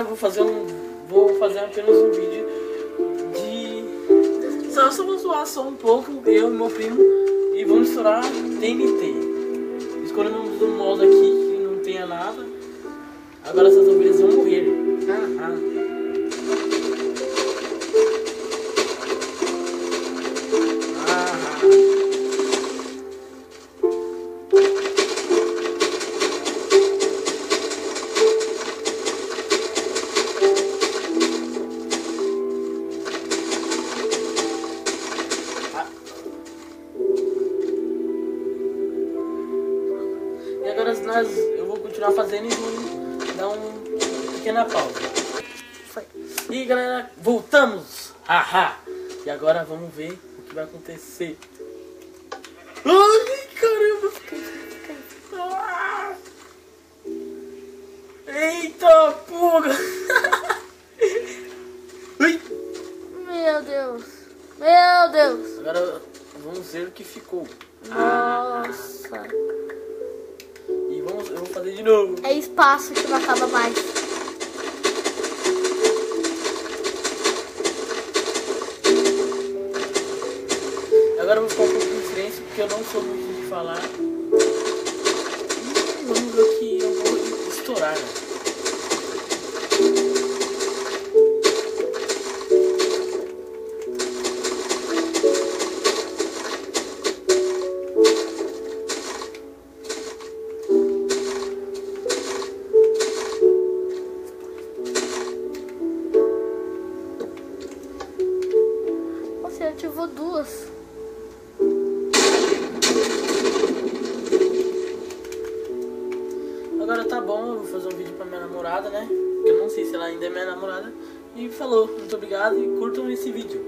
eu vou fazer apenas um vídeo de... Só vou zoar só um pouco, eu e meu primo, e vamos estourar TNT. Escolhemos um modo aqui que não tenha nada. Agora essas ovelhas vão morrer. E agora eu vou continuar fazendo e vou dar uma pequena pausa. E galera, voltamos! Haha! E agora vamos ver o que vai acontecer. Ai, caramba! Eita porra! Meu Deus! Meu Deus! Agora vamos ver o que ficou. Nossa! E eu vou fazer de novo. É espaço que não acaba mais. Agora eu vou ficar um pouco em silêncio porque eu não sou muito de falar. Vamos ver o que eu vou estourar, né? Você ativou duas. Agora tá bom, eu vou fazer um vídeo pra minha namorada, né? Porque eu não sei se ela ainda é minha namorada. E falou, muito obrigado e curtam esse vídeo.